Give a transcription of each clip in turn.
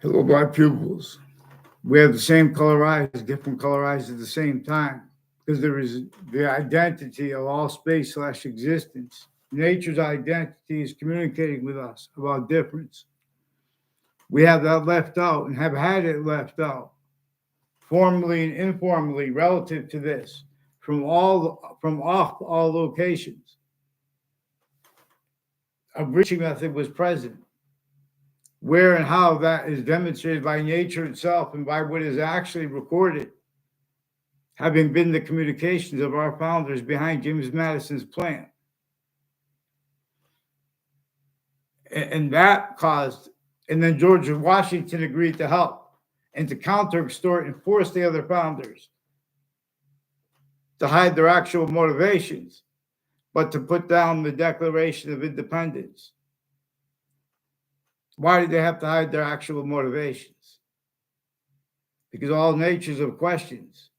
Hello, black pupils. We have the same color eyes, different color eyes at the same time, because there is the identity of all space slash existence. Nature's identity is communicating with us about difference. We have that left out and have had it left out, formally and informally, relative to this, from off all locations. A breaching method was present. Where and how that is demonstrated by nature itself and by what is actually recorded, having been the communications of our founders behind James Madison's plan. And that caused, and then George Washington agreed to help and to counter, extort, and force the other founders to hide their actual motivations, but to put down the Declaration of Independence. Why did they have to hide their actual motivations? Because all natures of questions,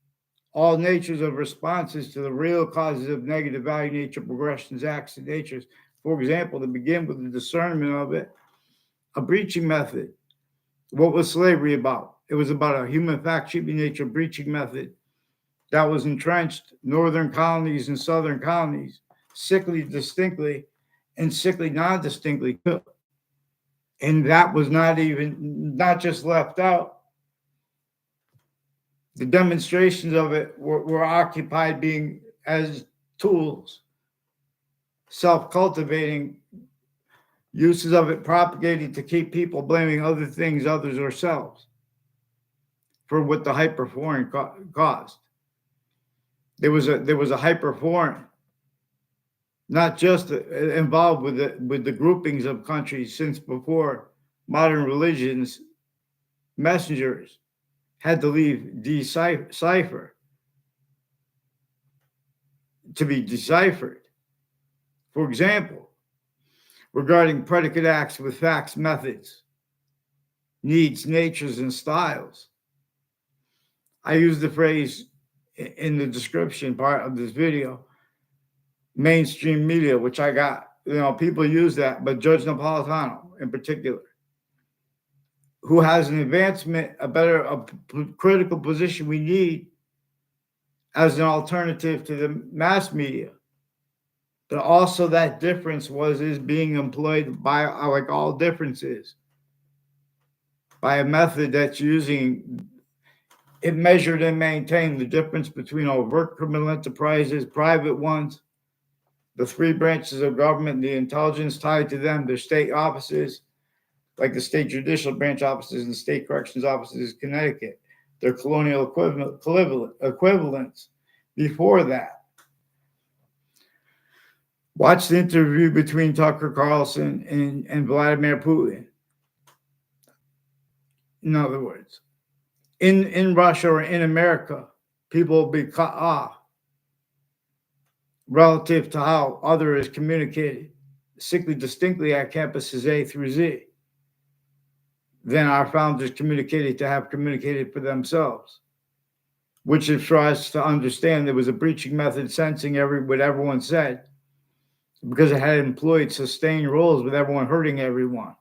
all natures of responses to the real causes of negative value, nature, progressions, acts, and natures. For example, to begin with the discernment of it, a breaching method. What was slavery about? It was about a human fact sheeping nature breaching method that was entrenched Northern colonies and Southern colonies, sickly distinctly and sickly non-distinctly. And that was not just left out. The demonstrations of it were occupied being as tools, self-cultivating uses of it propagated to keep people blaming other things, others, or selves for what the hyperforeign caused. There was a hyperforeign, not just involved with the groupings of countries since before modern religions, messengers had to leave decipher to be deciphered. For example, regarding predicate acts with facts, methods, needs, natures, and styles. I use the phrase in the description part of this video, mainstream media, which I got, people use that, but Judge Napolitano in particular, who has an advancement, a critical position we need as an alternative to the mass media. But also that difference is being employed by, like all differences, by a method that's using it measured and maintained the difference between overt criminal enterprises, private ones, the three branches of government, the intelligence tied to them, their state offices, like the state judicial branch offices and the state corrections offices in Connecticut, their colonial equivalents before that. Watch the interview between Tucker Carlson and Vladimir Putin. In other words, in Russia or in America, people will be cut off relative to how other is communicated, sickly distinctly at campuses A through Z, than our founders communicated to have communicated for themselves, which is for us to understand there was a breaching method sensing what everyone said, because it had employed sustained roles with everyone hurting everyone.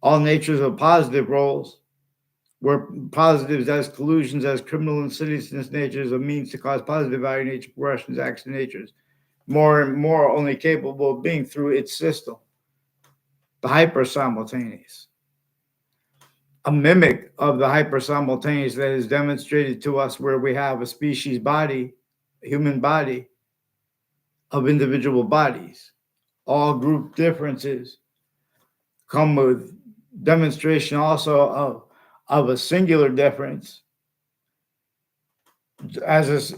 All natures of positive roles were positives as collusions, as criminal insidiousness natures, a means to cause positive value nature, progressions, acts, and natures, more and more only capable of being through its system, the hyper-simultaneous. A mimic of the hyper-simultaneous that is demonstrated to us where we have a species body, a human body, of individual bodies. All group differences come with demonstration also of a singular difference as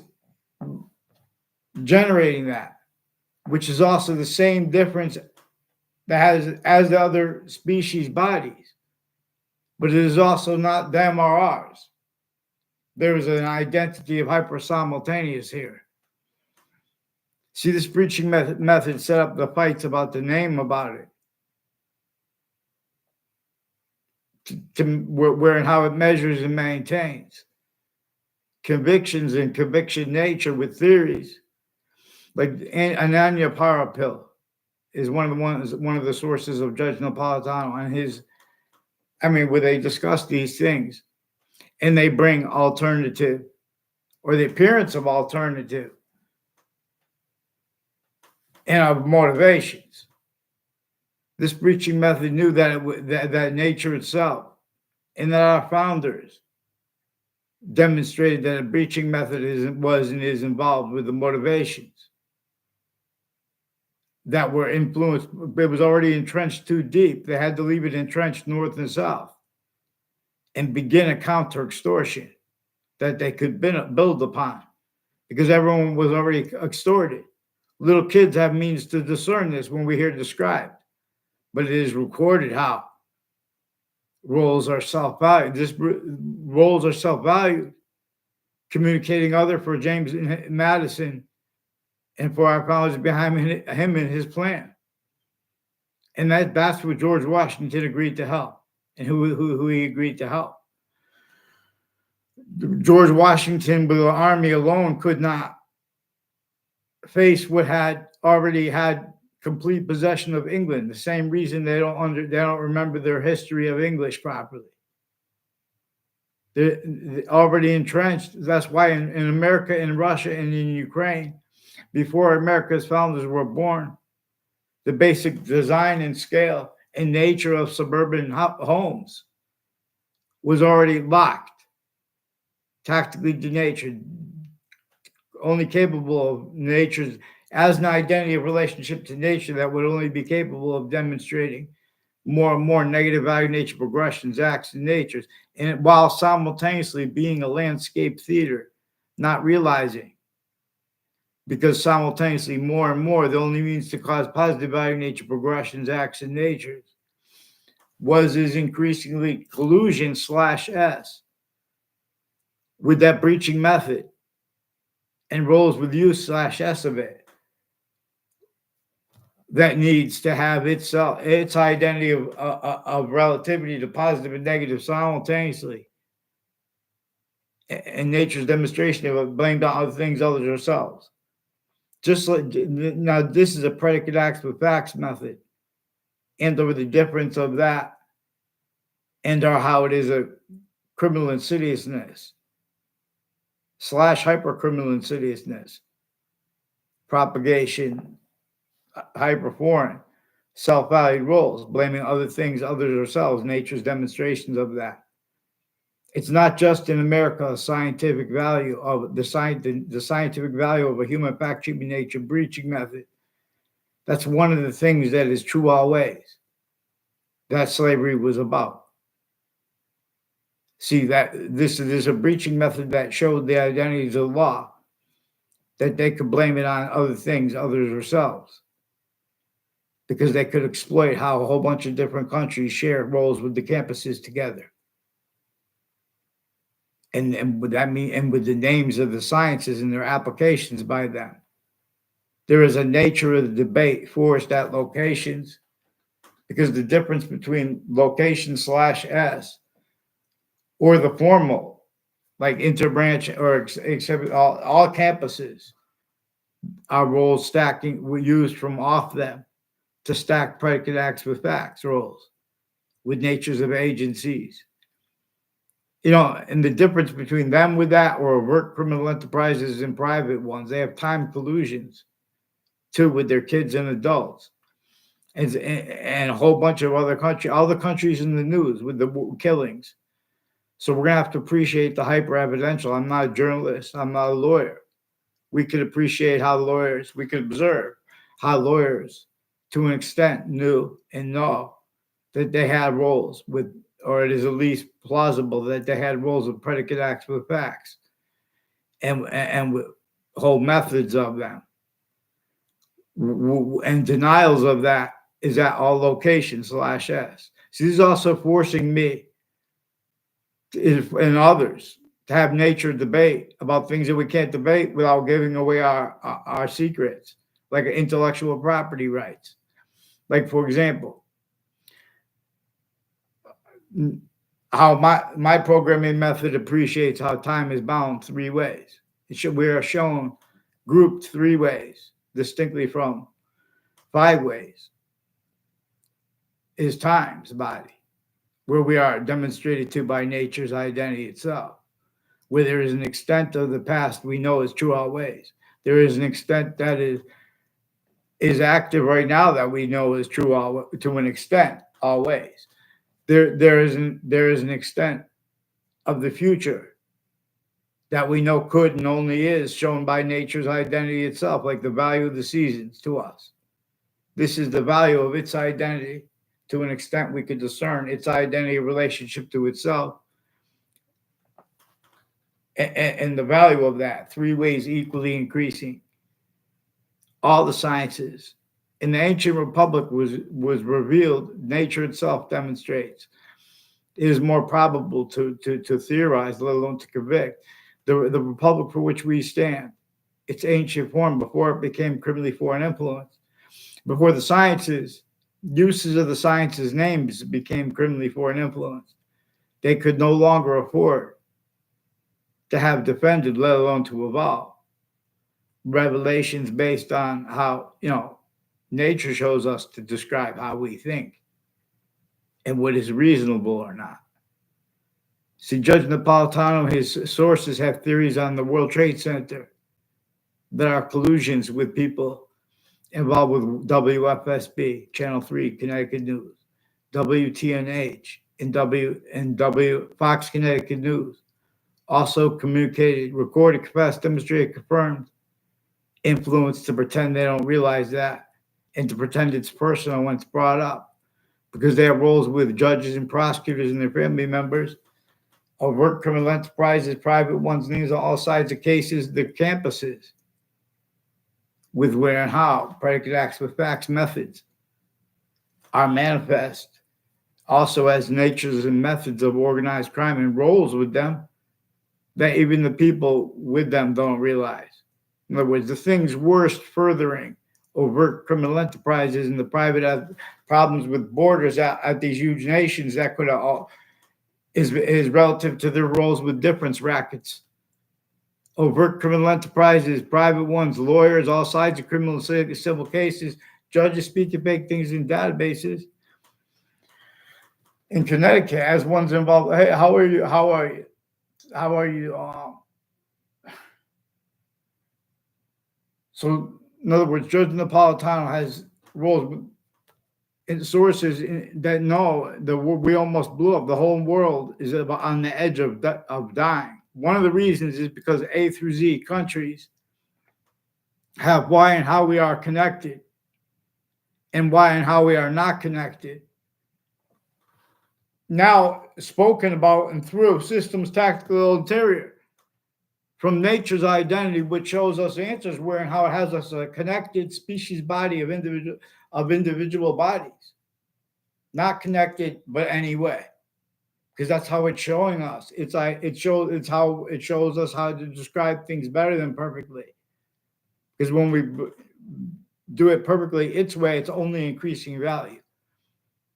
generating that, which is also the same difference that has as the other species bodies, but it is also not them or ours. There is an identity of hyper-simultaneous here. See, this breaching method set up the fights about the name about it, where and how it measures and maintains convictions and conviction nature with theories. Like Ananya Parapil is one of the sources of Judge Napolitano and his where they discuss these things and they bring alternative or the appearance of alternative and of motivations. This breaching method knew that nature itself and that our founders demonstrated that a breaching method was and is involved with the motivations that were influenced. It was already entrenched too deep. They had to leave it entrenched north and south and begin a counter extortion that they could build upon, because everyone was already extorted. Little kids have means to discern this when we hear it described, but it is recorded how roles are self-valued. Roles are self-valued, communicating other for James Madison and for our founders behind him and his plan. And that's what George Washington agreed to help, and who he agreed to help. George Washington, with an army alone, could not face what had already had complete possession of England. The same reason they don't remember their history of English properly. They're already entrenched. That's why in America, in Russia, and in Ukraine, before America's founders were born, the basic design and scale and nature of suburban homes was already locked, tactically denatured, only capable of nature's as an identity of relationship to nature that would only be capable of demonstrating more and more negative value nature progressions, acts, and natures, and while simultaneously being a landscape theater, not realizing, because simultaneously more and more the only means to cause positive value nature progressions, acts, and natures is increasingly collusion /S with that breaching method and roles with use /S of it that needs to have its identity of relativity to positive and negative simultaneously, and nature's demonstration of it blamed on other things other than ourselves. Just like now, this is a predicate acts with facts method, and over the difference of that and how it is a criminal insidiousness / hypercriminal insidiousness propagation, hyperforeign, self-valued roles, blaming other things, others, ourselves, nature's demonstrations of that. It's not just in America a scientific value of the scientific value of a human fact treatment nature breaching method. That's one of the things that is true always. That slavery was about. See, that this is a breaching method that showed the identities of law, that they could blame it on other things, others, ourselves, because they could exploit how a whole bunch of different countries share roles with the campuses together. And would that mean, and with the names of the sciences and their applications by them. There is a nature of the debate forced at locations, because the difference between location /S or the formal, like interbranch or except all campuses, our roles stacking were used from off them to stack predicate acts with facts roles with natures of agencies. And the difference between them with that or overt criminal enterprises and private ones, they have time collusions too with their kids and adults, and a whole bunch of other all the countries in the news with the killings. So we're gonna have to appreciate the hyper evidential. I'm not a journalist. I'm not a lawyer. We could appreciate we could observe how lawyers, to an extent, knew and know that they had roles with, or it is at least plausible that they had roles of predicate acts with facts, and with whole methods of them, and denials of that is at all locations /S. So this is also forcing me and others to have nature debate about things that we can't debate without giving away our secrets, like intellectual property rights. Like, for example, how my programming method appreciates how time is bound 3 ways. We are shown grouped 3 ways, distinctly from 5 ways, is time's body. where we are demonstrated to by nature's identity itself, where there is an extent of the past we know is true always. There is an extent that is active right now that we know is true to an extent always. There is an extent of the future that we know could and only is shown by nature's identity itself, like the value of the seasons to us. This is the value of its identity to an extent we could discern its identity relationship to itself, and the value of that, three ways equally increasing. All the sciences in the ancient republic was revealed, nature itself demonstrates. It is more probable to theorize, let alone to convict, the republic for which we stand, its ancient form before it became criminally foreign influence, before the sciences, uses of the sciences' names became criminally foreign influence. They could no longer afford to have defended, let alone to evolve. Revelations based on how, nature shows us to describe how we think and what is reasonable or not. See, Judge Napolitano, his sources have theories on the World Trade Center that are collusions with people involved with WFSB, Channel 3, Connecticut News, WTNH, and W Fox Connecticut News. Also communicated, recorded, confessed, demonstrated, confirmed influence to pretend they don't realize that and to pretend it's personal when it's brought up, because they have roles with judges and prosecutors and their family members, overt criminal enterprises, private ones, names on all sides of cases, the campuses, with where and how, predicate acts with facts, methods are manifest, also as natures and methods of organized crime and roles with them that even the people with them don't realize. In other words, the things worst furthering overt criminal enterprises and the private problems with borders at these huge nations that could all is relative to their roles with difference rackets. Overt criminal enterprises, private ones, lawyers, all sides of criminal and civil cases, judges speak to fake things in databases. In Connecticut, as one's involved, hey, how are you? How are you? How are you? So, in other words, Judge Napolitano has roles in sources that know that we almost blew up. The whole world is on the edge of dying. One of the reasons is because A through Z countries have why and how we are connected and why and how we are not connected. Now spoken about and through systems, tactical, interior, from nature's identity, which shows us answers where and how it has us a connected species body of individual bodies, not connected, but anyway, because that's how it's showing us. It's how it shows us how to describe things better than perfectly. Because when we do it perfectly its way, it's only increasing value.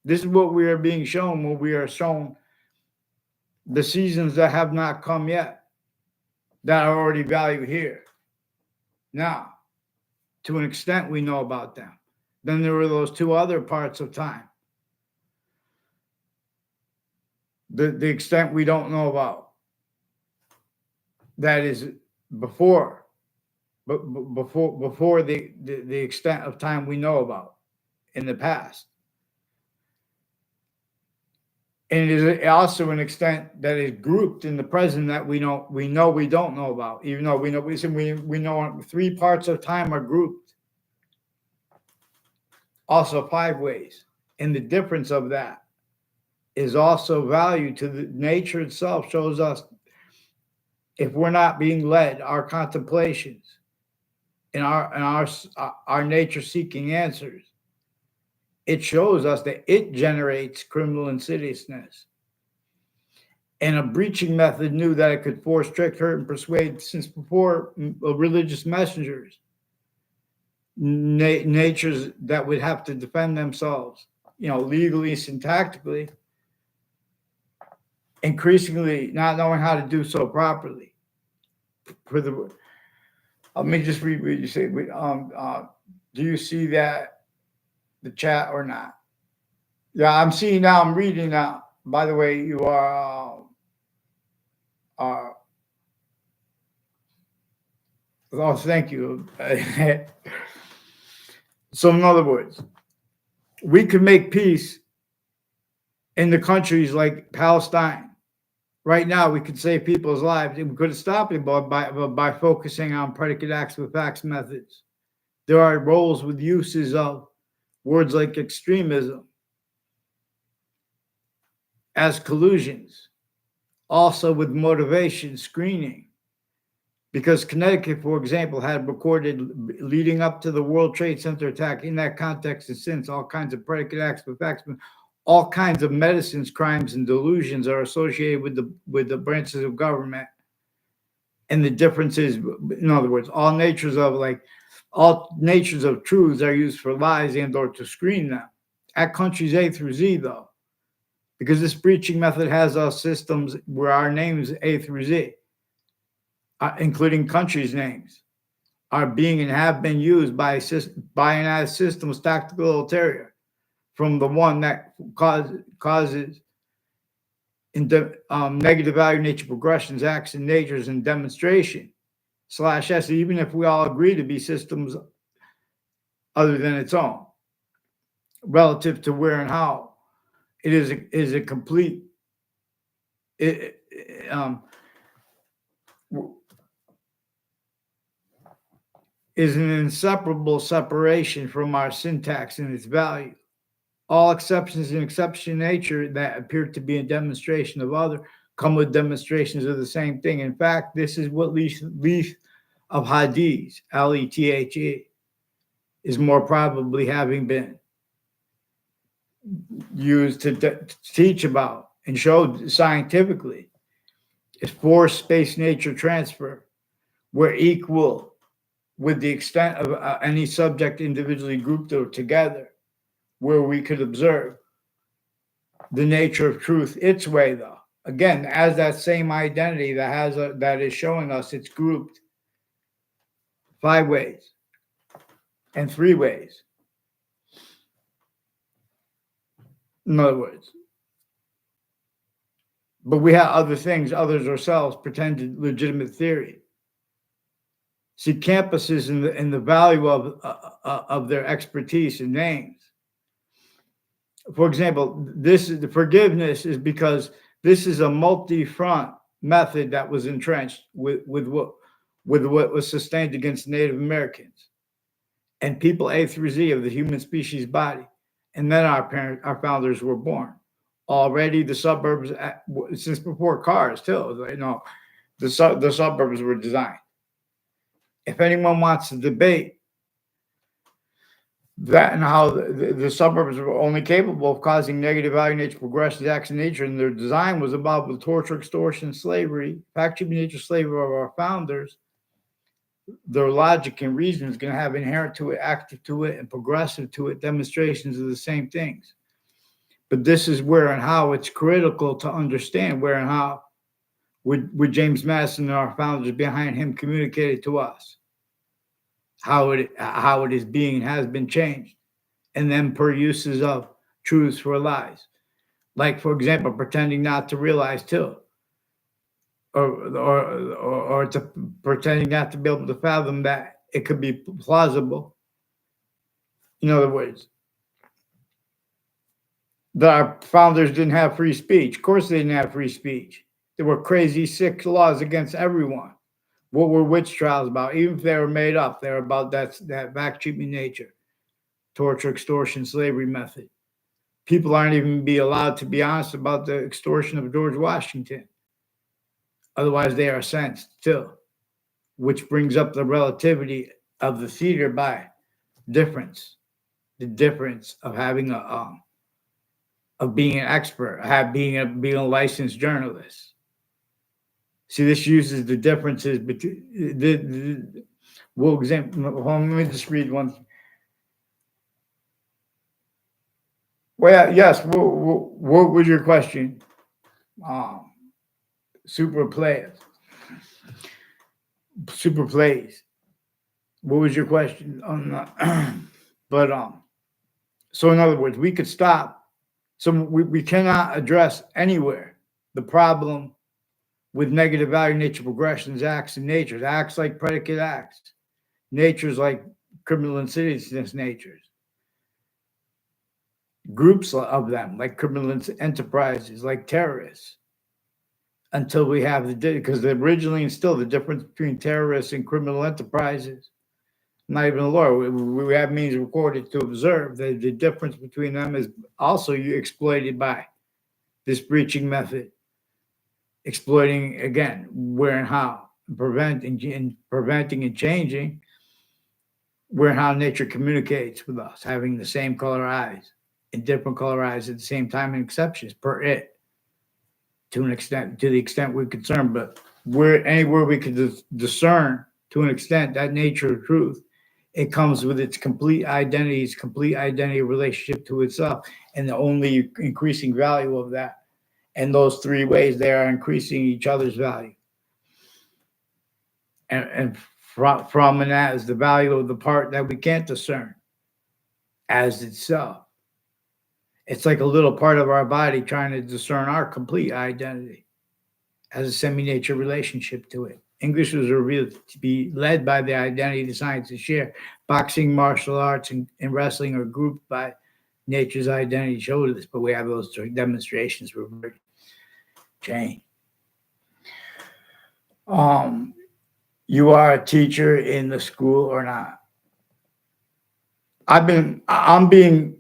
This is what we are being shown when we are shown the seasons that have not come yet, that are already valued here. Now, to an extent, we know about them. Then there were those two other parts of time. The extent we don't know about. That is before the extent of time we know about in the past. And it is also an extent that is grouped in the present that we don't know about, even though we know 3 parts of time are grouped. Also 5 ways. And the difference of that is also value to the nature itself, shows us if we're not being led, our contemplations and our nature seeking answers, it shows us that it generates criminal insidiousness. And a breaching method knew that it could force, trick, hurt, and persuade since before religious messengers, natures that would have to defend themselves, legally, syntactically, increasingly not knowing how to do so properly. Let me just read what you say. Do you see the chat or not? Yeah, I'm seeing now. I'm reading now. by the way, you are oh, thank you. So, in other words, we could make peace in the countries like Palestine. Right now, we could save people's lives, and we could have stopped it by focusing on predicate acts with facts methods. There are roles with uses of words like extremism as collusions, also with motivation screening. Because Connecticut, for example, had recorded leading up to the World Trade Center attack in that context and since all kinds of predicate acts with facts, all kinds of medicines, crimes, and delusions are associated with the branches of government. And the differences, in other words, all natures of truths are used for lies and or to screen them. At countries A through Z, though, because this breaching method has our systems where our names A through Z, including countries' names, are being and have been used by and as systems tactical ulterior from the one that causes negative value nature progressions, acts, and natures and demonstration /s, even if we all agree to be systems other than its own, relative to where and how it is a complete is an inseparable separation from our syntax and its value. All exceptions in exception nature that appear to be a demonstration of other come with demonstrations of the same thing. In fact, this is what leaf of Hadith, Lethe, is more probably having been used to teach about and show scientifically is force space nature transfer, where equal with the extent of any subject individually grouped or together, where we could observe the nature of truth its way, though. Again, as that same identity that is showing us it's grouped 5 ways and 3 ways. In other words, but we have other things, others ourselves, pretended legitimate theory. See, campuses in the value of their expertise and names. For example, the forgiveness is because this is a multi-front method that was entrenched with what was sustained against Native Americans and people A through Z of the human species body. And then our founders were born. Already the suburbs, since before cars too, the suburbs were designed. If anyone wants to debate that and how the suburbs were only capable of causing negative value nature progressions, acts in nature, and their design was involved with torture, extortion, slavery, factory nature slavery of our founders, their logic and reason is going to have inherent to it, active to it, and progressive to it demonstrations of the same things. But this is where and how it's critical to understand where and how with James Madison and our founders behind him communicated to us how it is being and has been changed, and then per uses of truths for lies, like for example pretending not to realize too, or to pretending not to be able to fathom that it could be plausible. In other words, that our founders didn't have free speech. Of course they didn't have free speech. There were crazy, sick laws against everyone. What were witch trials about? Even if they were made up, they're about that back treatment nature, torture, extortion, slavery method. People aren't even be allowed to be honest about the extortion of George Washington. Otherwise, they are sentenced too, which brings up the relativity of the theater by difference, the difference of having of being an expert, being a licensed journalist. See, this uses the differences between we'll example. Let me just read one. Well, yes. What was your question? Super plays. What was your question? But so in other words, we could stop So we cannot address anywhere the problem with negative value nature progressions, acts, and natures. Acts like predicate acts. Natures like criminal insidiousness natures. Groups of them like criminal enterprises, like terrorists. Until we have because originally and still the difference between terrorists and criminal enterprises, not even a lawyer, we have means recorded to observe that the difference between them is also exploited by this breaching method, exploiting again where and how, preventing and changing where and how nature communicates with us, having the same color eyes and different color eyes at the same time, and exceptions per it. To an extent, to the extent we're concerned, but anywhere we can discern to an extent that nature of truth, it comes with its complete identity relationship to itself, and the only increasing value of that. And those three ways, they are increasing each other's value. And from and as the value of the part that we can't discern as itself. It's like a little part of our body trying to discern our complete identity as a semi-nature relationship to it. English was revealed to be led by the identity the sciences share. Boxing, martial arts, and wrestling are grouped by nature's identity show this, but we have those demonstrations where change. You are a teacher in the school or not? I'm being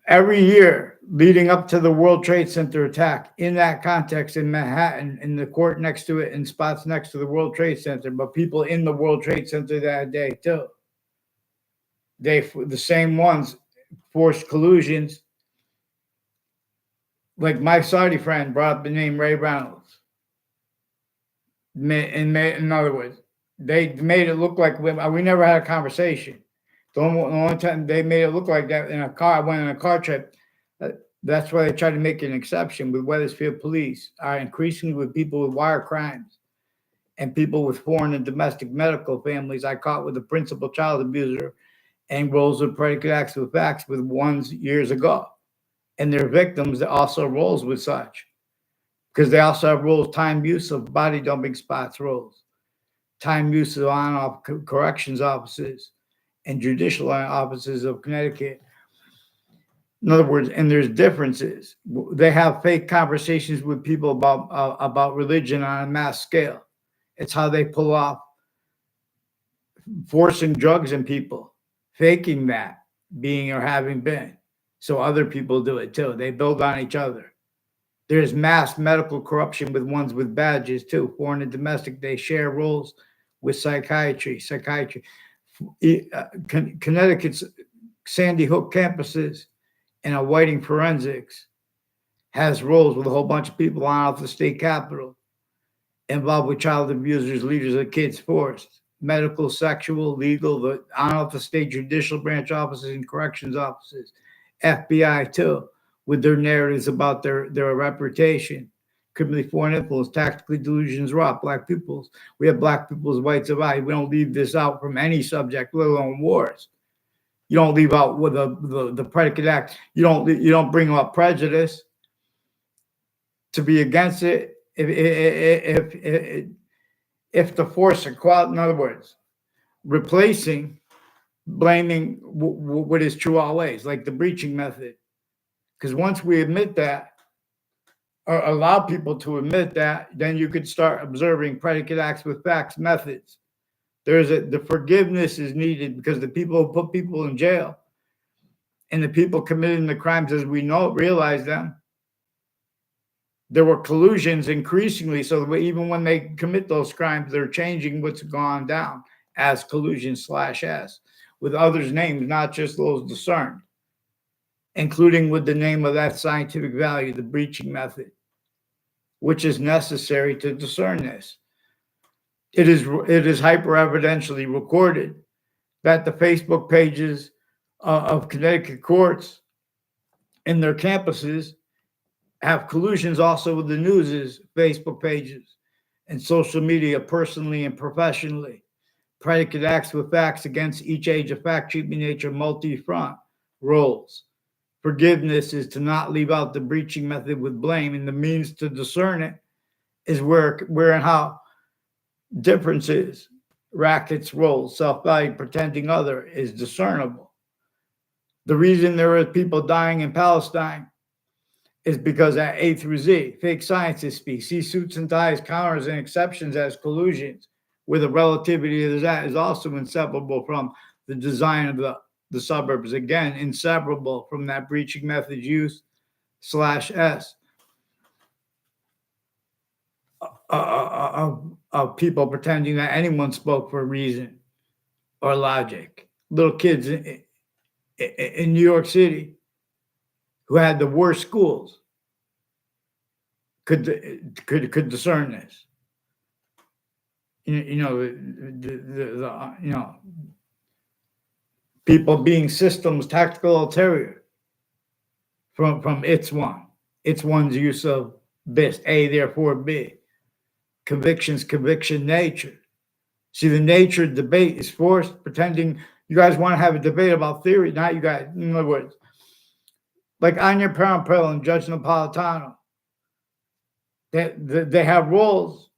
every year leading up to the World Trade Center attack in that context in Manhattan, in the court next to it, in spots next to the World Trade Center, but people in the World Trade Center that day too. The same ones forced collusions. Like my Saudi friend brought up the name Ray Reynolds. In other words, they made it look like we never had a conversation. The only time they made it look like that in a car, I went on a car trip. That's why they tried to make an exception with Wethersfield police are increasingly with people with wire crimes and people with foreign and domestic medical families. I caught with the principal child abuser and rolls with predicate acts with facts with ones years ago. And their victims that also rolls with such because they also have rules, time use of body dumping spots rules, time use of on-off corrections offices and judicial offices of Connecticut. In other words, and there's differences. They have fake conversations with people about religion on a mass scale. It's how they pull off forcing drugs in people, faking that being or having been. So other people do it too. They build on each other. There's mass medical corruption with ones with badges too, foreign and domestic. They share roles with psychiatry. Connecticut's Sandy Hook campuses and a Whiting forensics has roles with a whole bunch of people on off the state capitol involved with child abusers, leaders of kids forced, medical, sexual, legal, the on off the state judicial branch offices and corrections offices, FBI too, with their narratives about their reputation, criminally foreign influence, tactically delusions rot, black pupils. We have black pupils, whites of eye. We don't leave this out from any subject, let alone wars. You don't leave out with the predicate act. You don't bring up prejudice to be against it. If the force of quality, in other words, replacing blaming what is true always, like the breaching method. Because once we admit that, or allow people to admit that, then you could start observing predicate acts with facts methods. The forgiveness is needed because the people who put people in jail and the people committing the crimes as we know realize them. There were collusions increasingly, so even when they commit those crimes, they're changing what's gone down as collusion/s with others' names, not just those discerned, including with the name of that scientific value, the breaching method, which is necessary to discern this. It is hyper-evidentially recorded that the Facebook pages of Connecticut courts in their campuses have collusions also with the news's Facebook pages and social media personally and professionally. Predicate acts with facts against each age of fact treatment nature multi-front roles Forgiveness is to not leave out the breaching method with blame, and the means to discern it is where and how differences, rackets, roles, self-value, pretending other is discernible. The reason there are people dying in Palestine is because at A through Z, fake scientists speak. See suits and ties, counters, and exceptions as collusions, where the relativity of that is also inseparable from the design of the suburbs. Again, inseparable from that breaching method use /S of people pretending that anyone spoke for reason or logic. Little kids in New York City who had the worst schools could discern this. People being systems tactical ulterior from its one's use of this A, therefore B. Conviction nature. See, the nature debate is forced, pretending you guys want to have a debate about theory, not you guys. In other words, like Anya Parampil and Judge Napolitano, they have roles.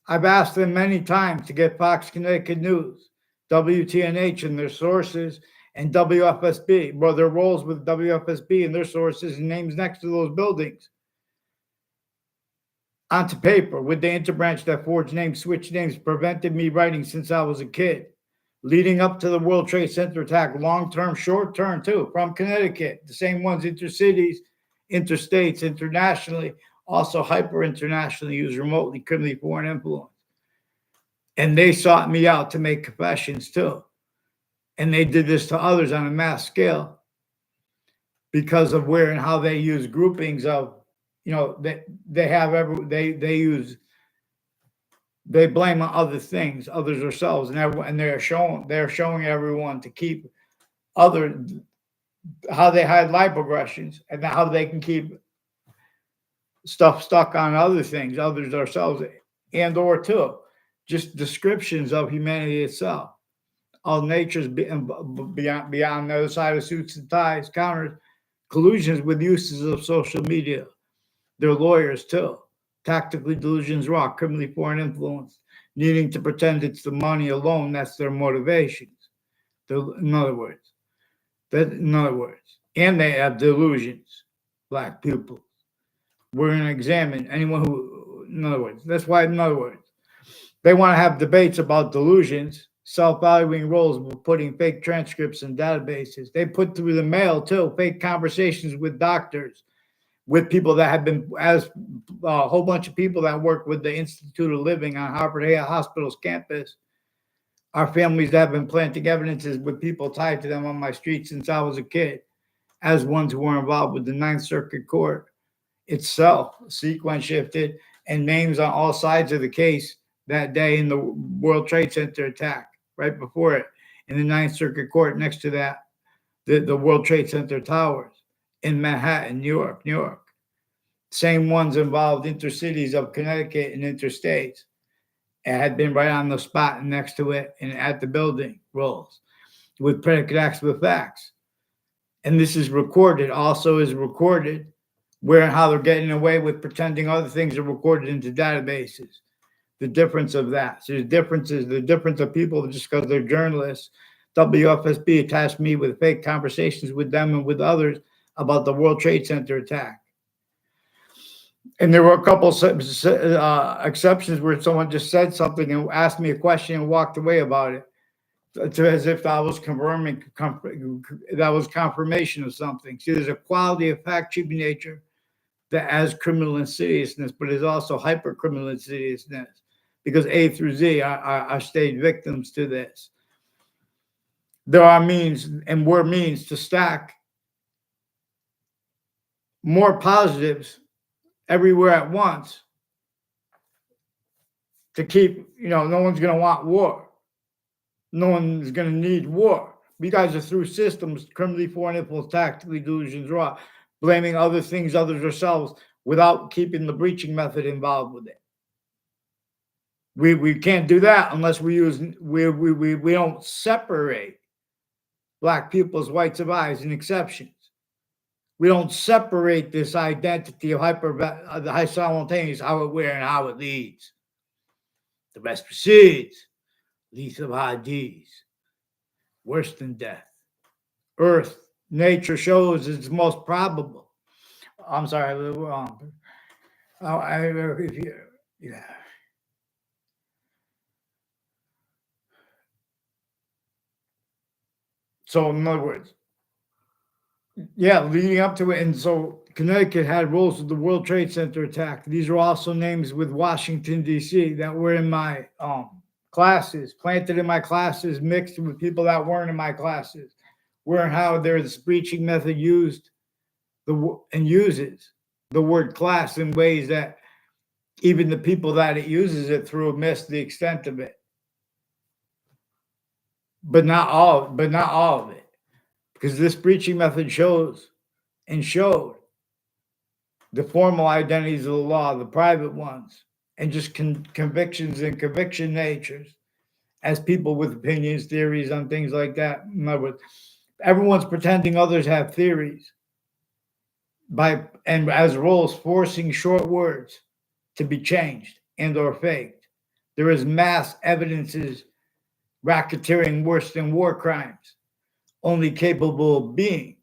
I've asked them many times to get Fox Connecticut News, WTNH and their sources, and WFSB, well, their roles with WFSB and their sources and names next to those buildings onto paper with the interbranch that forged names, switched names, prevented me writing since I was a kid. Leading up to the World Trade Center attack, long-term, short-term too, from Connecticut, the same ones intercities, interstates, internationally, also hyper-internationally, used remotely, criminally foreign influence. And they sought me out to make confessions too. And they did this to others on a mass scale because of where and how they use groupings of, they blame on other things, others themselves, and they're showing everyone to keep how they hide lipogressions and how they can keep stuff stuck on other things, others themselves, and or too, just descriptions of humanity itself. All nature's beyond the other side of suits and ties, counters, collusions with uses of social media. They're lawyers too. Tactically delusions raw, criminally foreign influence, needing to pretend it's the money alone. That's their motivations. In other words, and they have delusions, black pupils. We're going to examine anyone who, in other words, that's why, in other words, they want to have debates about delusions, self-valuing roles, putting fake transcripts in databases. They put through the mail too, fake conversations with doctors, with people that have been, as a whole bunch of people that work with the Institute of Living on Harvard Hospital's campus. Our families that have been planting evidences with people tied to them on my street since I was a kid, as ones who were involved with the Ninth Circuit Court itself, sequence shifted, and names on all sides of the case that day in the World Trade Center attack, right before it, in the Ninth Circuit Court next to that, the World Trade Center towers in Manhattan, New York. Same ones involved intercities of Connecticut and interstates. It had been right on the spot next to it and at the building roles with predicate acts with facts. And this is recorded, also is recorded, where and how they're getting away with pretending other things are recorded into databases. The difference of that. So the difference of people just because they're journalists. WFSB attached me with fake conversations with them and with others about the World Trade Center attack. And there were a couple exceptions where someone just said something and asked me a question and walked away about it, as if I was confirming that was confirmation of something. See, there's a quality of fact-checking nature that has criminal insidiousness, but is also hyper-criminal insidiousness because A through Z are stayed victims to this. There are means and were means to stack more positives everywhere at once to keep, no one's going to want war. No one's going to need war. You guys are through systems, criminally foreign influence, tactically delusions raw, blaming other things, others ourselves, without keeping the breaching method involved with it. We can't do that unless we don't separate black pupils, whites of eyes, and exceptions. We don't separate this identity of the high simultaneous, how it where and how it leads. The rest precedes, least of Hades, worse than death. Earth, nature shows it's most probable. I'm sorry, a little wrong. Yeah. So in other words, yeah, leading up to it, and so Connecticut had roles with the World Trade Center attack. These are also names with Washington, D.C. that were in my classes, planted in my classes, mixed with people that weren't in my classes, where and how there's breaching method used and uses the word class in ways that even the people that it uses it through miss the extent of it. But not all of it. Because this breaching method shows and showed the formal identities of the law, the private ones, and just convictions and conviction natures as people with opinions, theories on things like that. In other words, everyone's pretending others have theories and as roles forcing short words to be changed and or faked. There is mass evidences racketeering worse than war crimes, only capable of being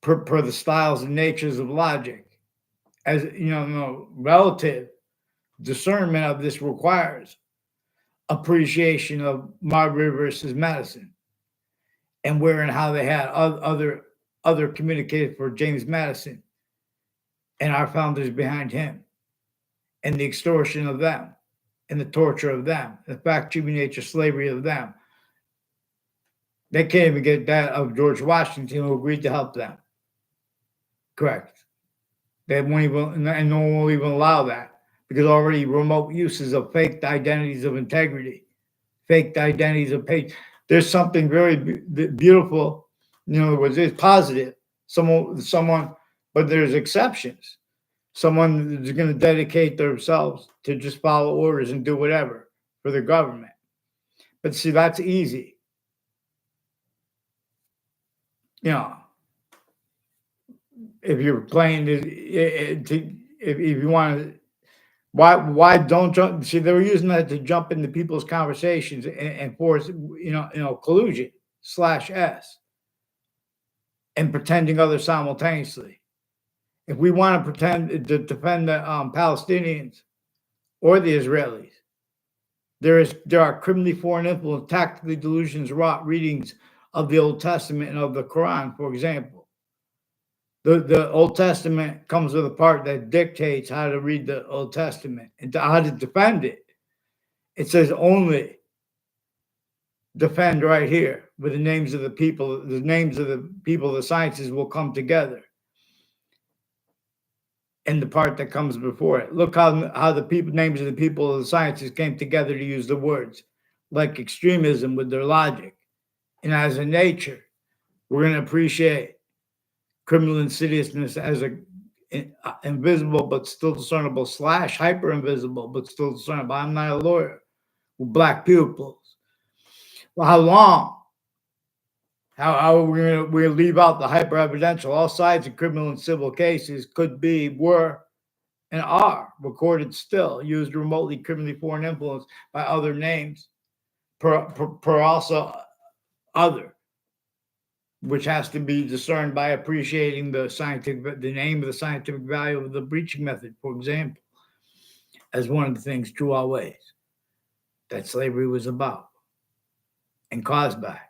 per the styles and natures of logic. As relative discernment of this requires appreciation of Marbury versus Madison, and where and how they had other communicated for James Madison and our founders behind him, and the extortion of them, and the torture of them, the fact-cheating nature slavery of them. They can't even get that of George Washington, who agreed to help them. Correct. They won't even, and no one will even allow that, because already remote uses of faked identities of integrity, faked identities of page. There's something very beautiful. In other words, it's positive. Someone, but there's exceptions. Someone is going to dedicate themselves to just follow orders and do whatever for the government. But see, that's easy. If you're playing if you want to, why don't jump? See, they were using that to jump into people's conversations and force, collusion /s and pretending others simultaneously. If we want to pretend to defend the Palestinians or the Israelis, there are criminally foreign influence, tactically delusions, wrought readings of the Old Testament and of the Quran, for example. The Old Testament comes with a part that dictates how to read the Old Testament and how to defend it. It says only defend right here with the names of the people. The names of the people, the sciences will come together. And the part that comes before it. Look how the names of the people of the sciences came together to use the words, like extremism with their logic. And as a nature, we're going to appreciate criminal insidiousness as a invisible but still discernible / hyper invisible but still discernible. I'm not a lawyer. With black pupils. Well, how long? How are we going to leave out the hyper evidential? All sides of criminal and civil cases could be, were, and are recorded still, used remotely criminally foreign influence by other names, per also other, which has to be discerned by appreciating the name of the scientific value of the breaching method, for example, as one of the things true always that slavery was about and caused by.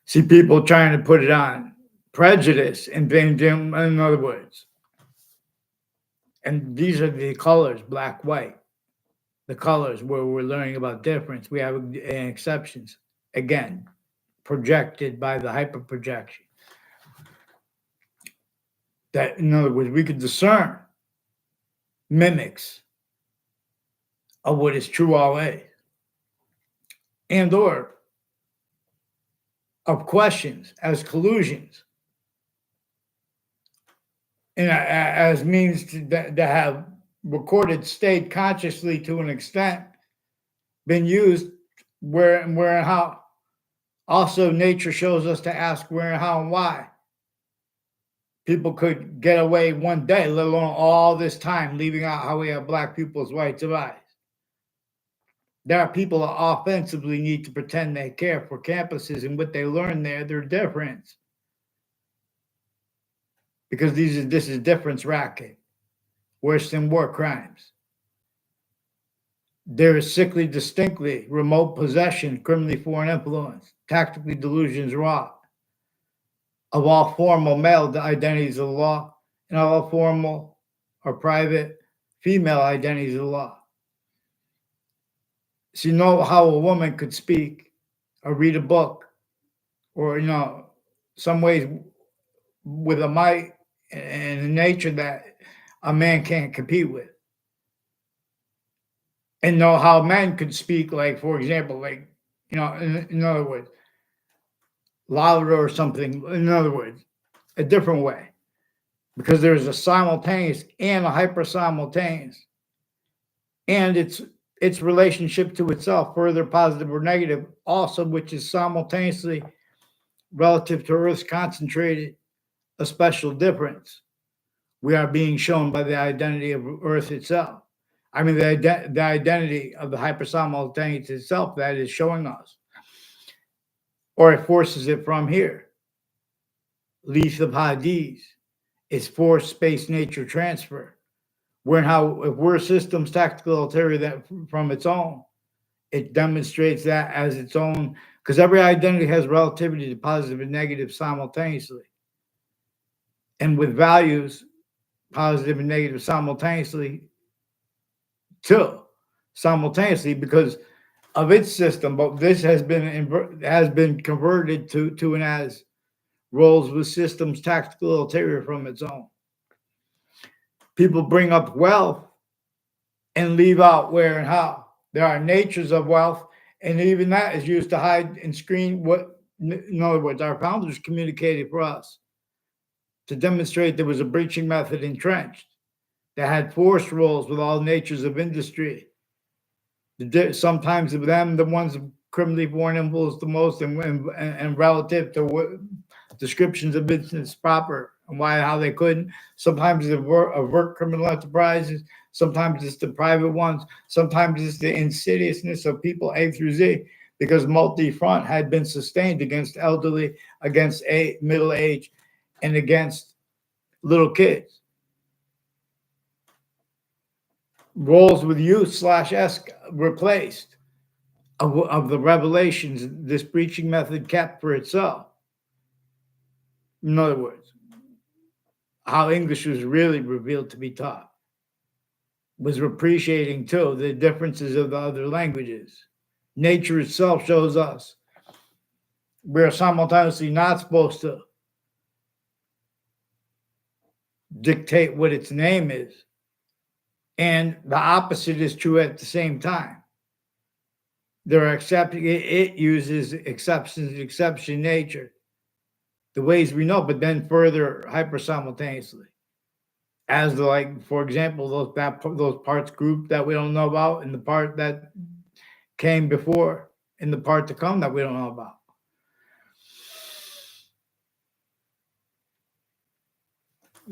See people trying to put it on prejudice and in other words. And these are the colors, black, white, the colors where we're learning about difference. We have exceptions, again, projected by the hyperprojection. That, in other words, we could discern mimics of what is true always, and or of questions as collusions, and as means to have recorded state consciously to an extent been used where and how. Also, nature shows us to ask where and how and why people could get away one day, let alone all this time, leaving out how we have black pupils, whites of eyes. There are people that offensively need to pretend they care for campuses and what they learn there, they're different. Because this is difference racket, worse than war crimes. There is sickly, distinctly, remote possession, criminally foreign influence, tactically delusions raw, of all formal male identities of the law, and of all formal or private female identities of the law. So you know how a woman could speak or read a book or, some ways with a might and a nature that a man can't compete with. And know how men could speak, like, for example, like, in other words, louder or something, in other words, a different way. Because there's a simultaneous and a hyper-simultaneous. And its relationship to itself, further positive or negative, also, which is simultaneously relative to Earth's concentrated, a special difference. We are being shown by the identity of Earth itself. I mean, the identity of the hypersimultaneous itself that is showing us. Or it forces it from here. Leaf of Hadith is force, space, nature transfer. If we're systems tactical ulterior that from its own, it demonstrates that as its own, because every identity has relativity to positive and negative simultaneously. And with values, positive and negative simultaneously, too, simultaneously, because of its system. But this has been converted to and as roles with systems tactical ulterior from its own. People bring up wealth and leave out where and how. There are natures of wealth, and even that is used to hide and screen what, in other words, our founders communicated for us to demonstrate there was a breaching method entrenched that had force roles with all natures of industry. Sometimes of them, the ones criminally born influence the most and relative to what descriptions of business proper and how they couldn't. Sometimes it's avert criminal enterprises. Sometimes it's the private ones. Sometimes it's the insidiousness of people A through Z, because multi-front had been sustained against elderly, against middle age, and against little kids. Roles with youth / replaced of the revelations this breaching method kept for itself. In other words, how English was really revealed to be taught was appreciating too the differences of the other languages. Nature itself shows us we're simultaneously not supposed to dictate what its name is, and the opposite is true at the same time. There are exceptions. It uses exceptions, exception nature, the ways we know, but then further hyper simultaneously. As for example, those parts group that we don't know about, and the part that came before, and the part to come that we don't know about.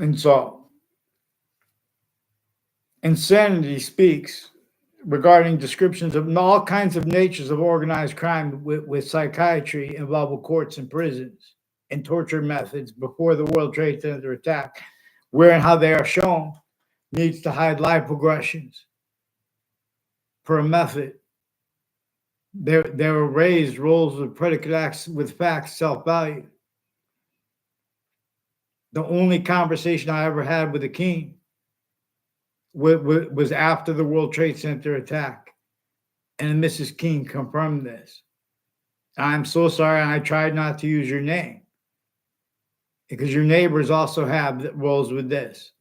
And so, insanity speaks regarding descriptions of all kinds of natures of organized crime with psychiatry involved with courts and prisons and torture methods before the World Trade Center attack, where and how they are shown needs to hide life progressions per method. There were raised roles of predicate acts with facts, self-value. The only conversation I ever had with a king was after the World Trade Center attack. And Mrs. King confirmed this. I'm so sorry, and I tried not to use your name, because your neighbors also have roles with this.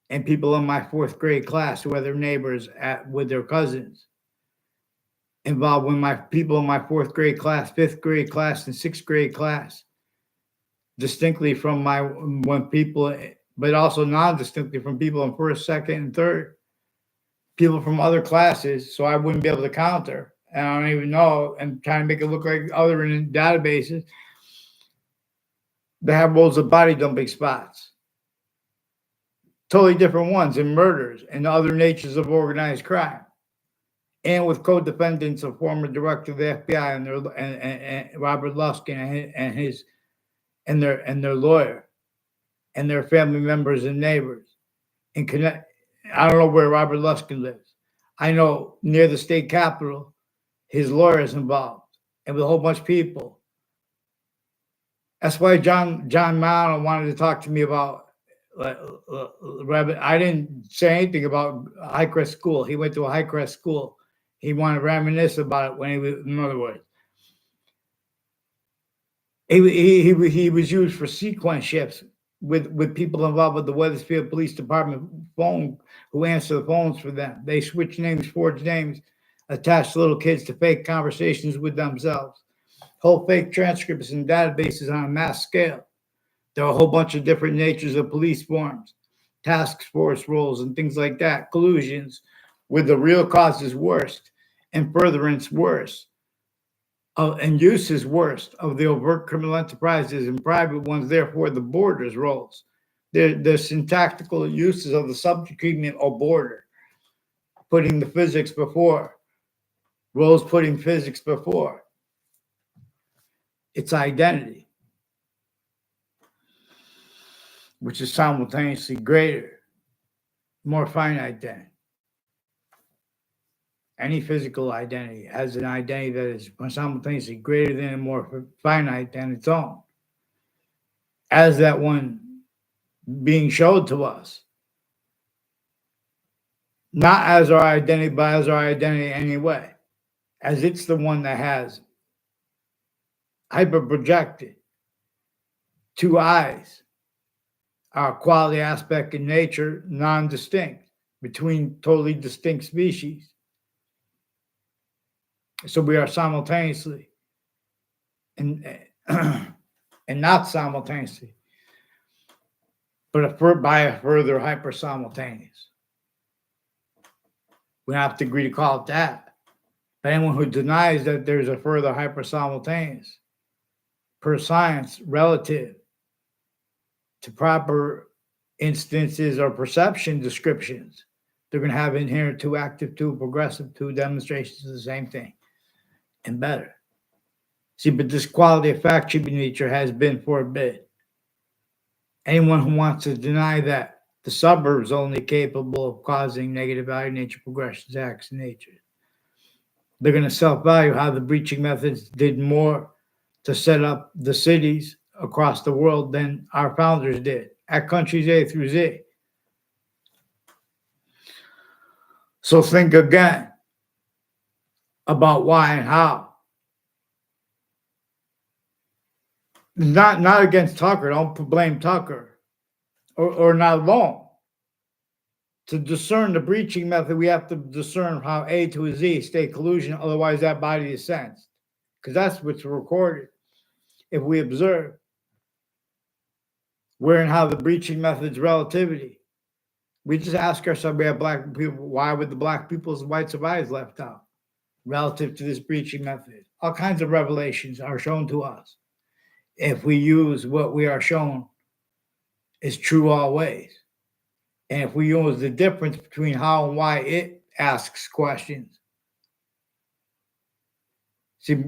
And people in my fourth grade class who are their neighbors with their cousins involved with my people in my fourth grade class, fifth grade class, and sixth grade class. Distinctly from but also non-distinctly from people in first, second, and third. People from other classes, so I wouldn't be able to counter. And I don't even know, and trying to make it look like other in databases. They have roles of body dumping spots totally different ones in murders and other natures of organized crime, and with co-defendants of former director of the FBI and Robert Luskin and their lawyer and their family members and neighbors. And I don't know where Robert Luskin lives. I know near the state capitol, his lawyer is involved, and with a whole bunch of people. That's why John Mano wanted to talk to me about. I didn't say anything about Highcrest School. He went to a Highcrest school. He wanted to reminisce about it when he was, in other words, he was used for sequence shifts with people involved with the Wethersfield Police Department phone who answer the phones for them. They switch names, forge names, attach little kids to fake conversations with themselves, whole fake transcripts and databases on a mass scale. There are a whole bunch of different natures of police forms, task force roles, and things like that, collusions, with the real causes worst and furtherance worse, and uses worst of the overt criminal enterprises and private ones, therefore the borders roles. The syntactical uses of the subject treatment or border, putting the physics before, roles putting physics before. Its identity, which is simultaneously greater, more finite than. Any physical identity has an identity that is simultaneously greater than and more finite than its own. As that one being showed to us. Not as our identity, but as our identity anyway. As it's the one that has hyper-projected 2 eyes, our quality, aspect, and nature non-distinct between totally distinct species. So we are simultaneously and not simultaneously, but by a further hyper-simultaneous. We have to agree to call it that. But anyone who denies that there's a further hyper-simultaneous, per science, relative to proper instances or perception descriptions, they're going to have inherent 2, active 2, progressive 2 demonstrations of the same thing. And better. See, but this quality of fact treatment nature has been forbid. Anyone who wants to deny that the suburbs only capable of causing negative value nature progressions, acts in nature, they're going to self-value how the breaching methods did more to set up the cities across the world than our founders did at countries A through Z. So think again about why and how. Not against Tucker. Don't blame Tucker or not alone. To discern the breaching method, we have to discern how A to a Z state collusion, otherwise that body is sensed. Because that's what's recorded. If we observe where and how the breaching method's relativity, we just ask ourselves, we have black people, why would the black people's whites of eyes left out? Relative to this breaching method. All kinds of revelations are shown to us. If we use what we are shown is true always. And if we use the difference between how and why it asks questions. See,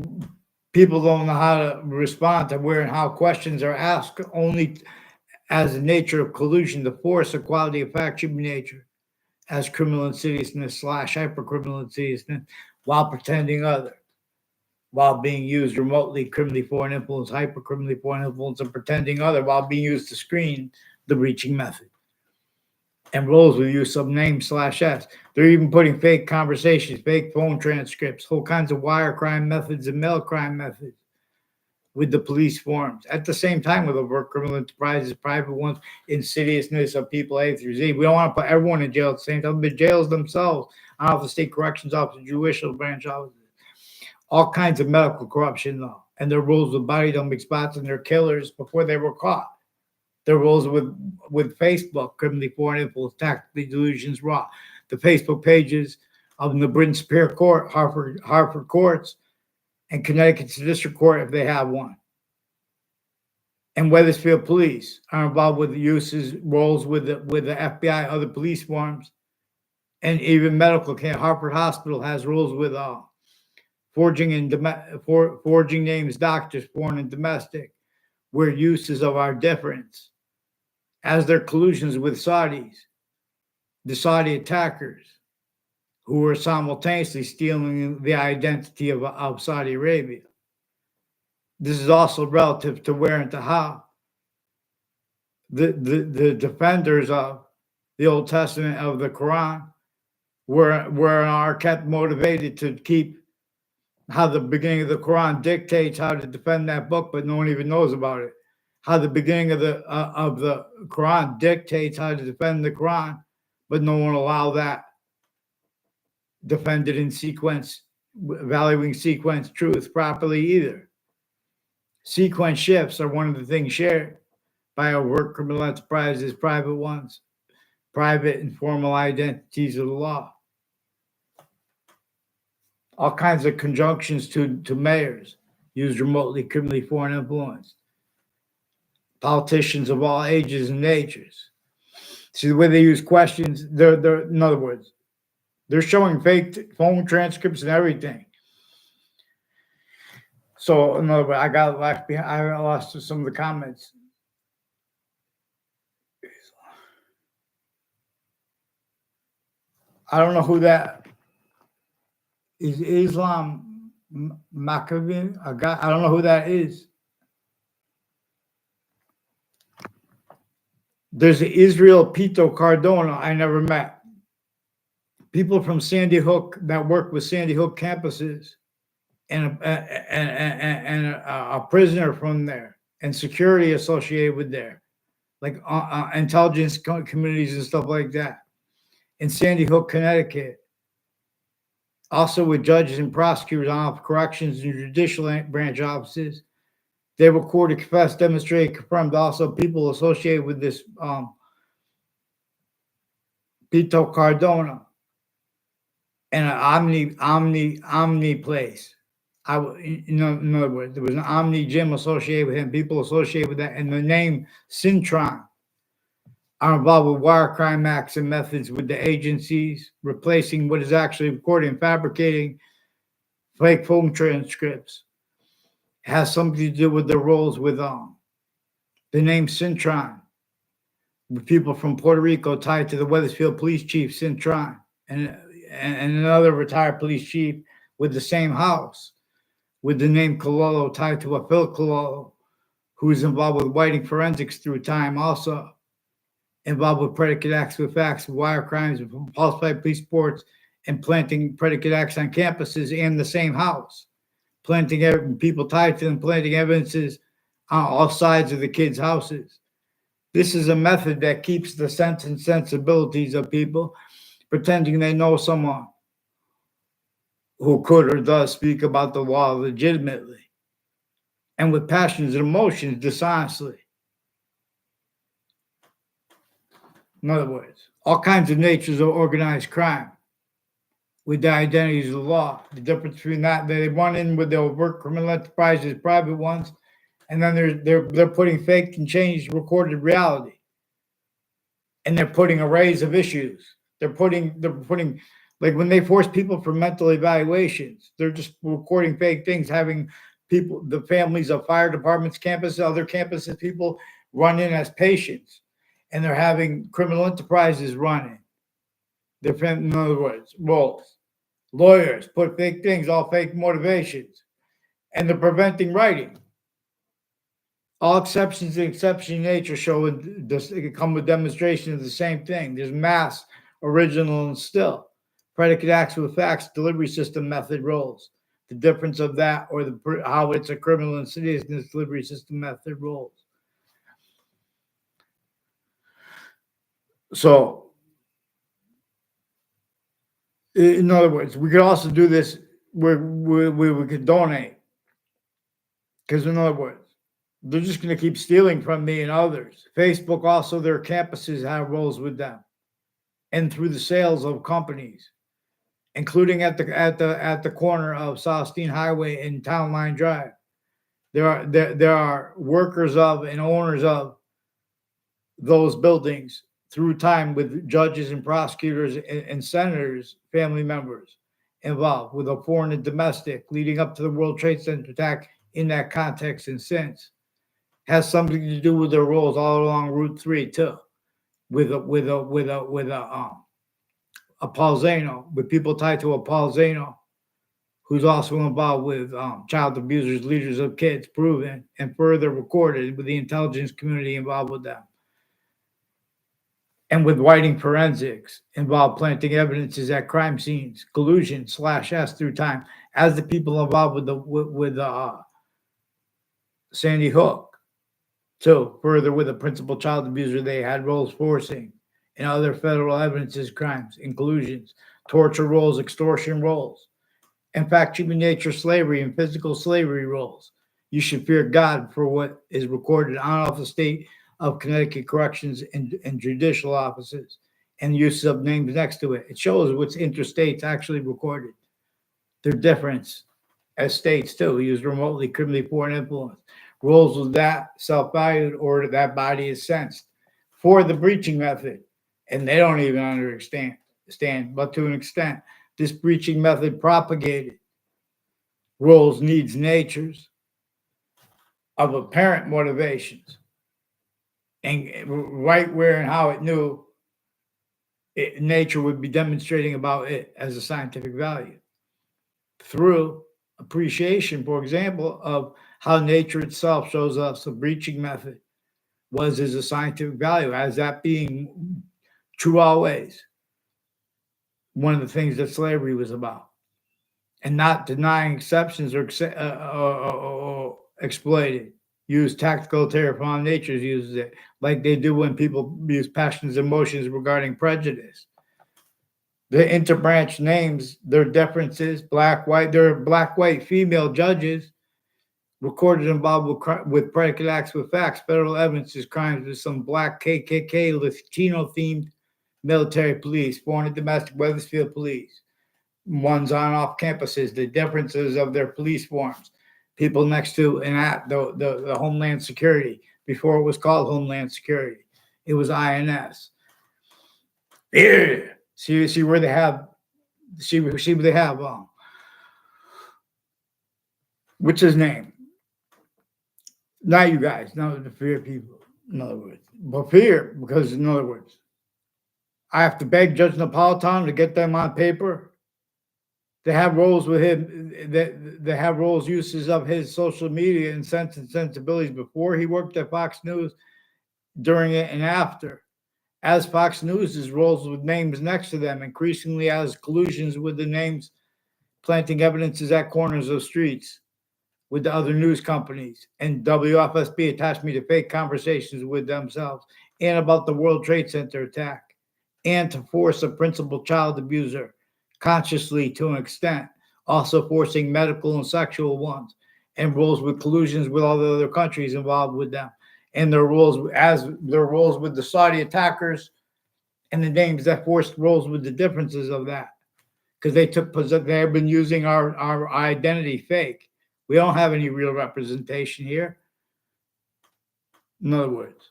people don't know how to respond to where and how questions are asked only as the nature of collusion, the force, or quality of fact, human nature, as criminal insidiousness / hypercriminal insidiousness, while pretending other, while being used remotely, criminally foreign influence, hypercriminally foreign influence, and pretending other, while being used to screen the breaching method. And roles with use of name /s. They're even putting fake conversations, fake phone transcripts, whole kinds of wire crime methods and mail crime methods with the police forms. At the same time, with overt criminal enterprises, private ones, insidiousness of people A through Z. We don't want to put everyone in jail at the same time. The jails themselves, out of the state corrections office, judicial branch offices. All kinds of medical corruption, though. And their roles with body dumping spots and their killers before they were caught. Their roles with Facebook, criminally foreign influence, tactically delusions, raw. The Facebook pages of the Britain Superior Court, Hartford courts, and Connecticut's district court if they have one. and Wethersfield police are involved with the uses, roles with the FBI, other police forms, and even medical care. Hartford Hospital has rules with forging forging names, doctors, foreign and domestic, where uses of our difference, as their collusions with Saudis, the Saudi attackers, who were simultaneously stealing the identity of Saudi Arabia. This is also relative to where and to how the defenders of the Old Testament of the Quran are kept motivated to keep how the beginning of the Quran dictates how to defend that book, but no one even knows about it. How the beginning of the Quran dictates how to defend the Quran, but no one will allow that defended in sequence, valuing sequence truth properly either. Sequence shifts are one of the things shared by overt criminal enterprises, private ones, private and formal identities of the law. All kinds of conjunctions to mayors used remotely, criminally foreign influenced. Politicians of all ages and natures. See the way they use questions, they're in other words, they're showing fake phone transcripts and everything. So in other words, I got left behind. I lost some of the comments. I don't know who that is. Islam Maccabee. I don't know who that is. There's an Israel Pito Cardona I never met. People from Sandy Hook that work with Sandy Hook campuses, and a prisoner from there, and security associated with there, like intelligence communities and stuff like that, in Sandy Hook, Connecticut. Also with judges and prosecutors on corrections and judicial branch offices. They recorded, confessed, demonstrated, confirmed. Also people associated with this Pito Cardona and an Omni place. In other words, there was an Omni gym associated with him, people associated with that, and the name Syntron are involved with wire crime acts and methods with the agencies, replacing what is actually recorded and fabricating fake phone transcripts. It has something to do with their roles with the name Syntron, with people from Puerto Rico tied to the Wethersfield police chief Syntron, and another retired police chief with the same house, with the name Cololo tied to a Phil Cololo, who is involved with whiting forensics through time, also involved with predicate acts with facts, wire crimes, falsified police reports, and planting predicate acts on campuses and the same house, planting people tied to them, planting evidences on all sides of the kids' houses. This is a method that keeps the sense and sensibilities of people pretending they know someone who could or does speak about the law legitimately and with passions and emotions dishonestly. In other words, all kinds of natures of organized crime with the identities of the law. The difference between that, they run in with the overt criminal enterprises, private ones, and then they're putting fake and changed recorded reality. And they're putting arrays of issues. They're putting like when they force people for mental evaluations, they're just recording fake things, having people, the families of fire departments, campuses, other campuses, people run in as patients, and they're having criminal enterprises running. They're, in other words, roles. Lawyers put fake things, all fake motivations, and they're preventing writing. All exceptions and exception nature show come with demonstration of the same thing. There's mass, original, and still. Predicate acts with facts, delivery system method roles. The difference of that, or how it's a criminal insidiousness delivery system method roles. So, in other words, we could also do this where we could donate. Because in other words, they're just going to keep stealing from me and others. Facebook also, their campuses have roles with them, and through the sales of companies, including at the corner of South Steen Highway and Town Line Drive. there are workers of and owners of those buildings through time with judges and prosecutors and senators, family members involved with a foreign and domestic leading up to the World Trade Center attack in that context and since. Has something to do with their roles all along Route 3 too, with a Paulzano, with people tied to a Paulzano, who's also involved with child abusers, leaders of kids, proven and further recorded with the intelligence community involved with them. And with whiting forensics involved planting evidences at crime scenes, collusion /S through time, as the people involved with Sandy Hook. So further with the principal child abuser, they had roles forcing and other federal evidences, crimes, and collusions, torture roles, extortion roles. In fact, human nature slavery and physical slavery roles. You should fear God for what is recorded on off the state of Connecticut corrections and judicial offices and use of names next to it. It shows what's interstates actually recorded. Their difference as states too. Use remotely criminally foreign influence. Roles with that self-valued or that body is sensed for the breaching method. And they don't even understand, but to an extent, this breaching method propagated roles, needs, natures of apparent motivations, and right where and how it knew nature would be demonstrating about it as a scientific value through appreciation, for example, of how nature itself shows us a breaching method was as a scientific value, as that being true always. One of the things that slavery was about, and not denying exceptions or exploited. Use tactical terror from natures uses it like they do when people use passions, emotions regarding prejudice. The interbranch names, their differences, black, white, there are black, white, female judges recorded involved with predicate acts with facts, federal evidences, crimes with some black KKK, Latino themed military police, foreign and domestic Weathersfield police, ones on off campuses, the differences of their police forms, people next to and at the Homeland Security before it was called Homeland Security. It was INS. Yeah. See where they have, see where they have, what's his name? Not you guys, no, the fear people, in other words. But fear, because in other words, I have to beg Judge Napolitano to get them on paper. They have roles with him, they have roles, uses of his social media and sense and sensibilities before he worked at Fox News, during it, and after. As Fox News' roles with names next to them, increasingly as collusions with the names, planting evidences at corners of streets with the other news companies, and WFSB attached me to fake conversations with themselves and about the World Trade Center attack, and to force a principal child abuser consciously to an extent, also forcing medical and sexual ones, and roles with collusions with all the other countries involved with them, and their roles with the Saudi attackers, and the names that forced roles with the differences of that, because they have been using our identity fake. We don't have any real representation here. In other words,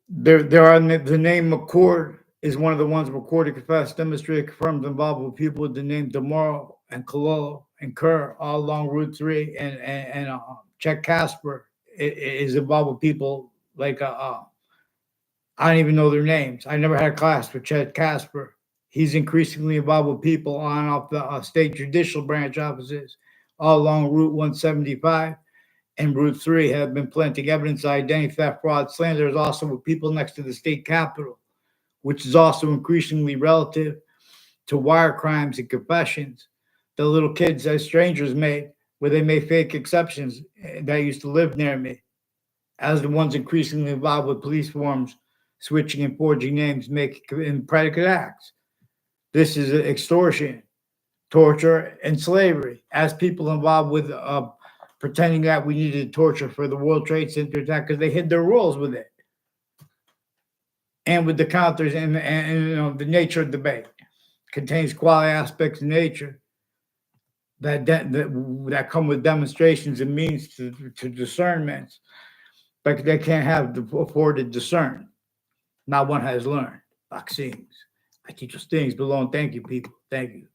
there are the name McCord is one of the ones recorded, confessed, demonstrated, confirmed, involved with people with the name DeMoro and Cololo and Kerr all along Route 3, and Chet Casper is involved with people like I don't even know their names. I never had a class with Chet Casper. He's increasingly involved with people on and off the state judicial branch offices all along Route 175 and Route 3 have been planting evidence of identity theft, fraud, slander, also with people next to the state capitol, which is also increasingly relative to wire crimes and confessions the little kids as strangers made, where they made fake exceptions that used to live near me, as the ones increasingly involved with police forms, switching and forging names, making predicate acts. This is extortion, torture, and slavery, as people involved with pretending that we needed torture for the World Trade Center attack because they hid their roles with it. And with the counters and the nature of debate contains quality aspects of nature that come with demonstrations and means to discernment, but they can't have afford to discern. Not one has learned. Vaccines. I teach us things belong. Thank you, people. Thank you.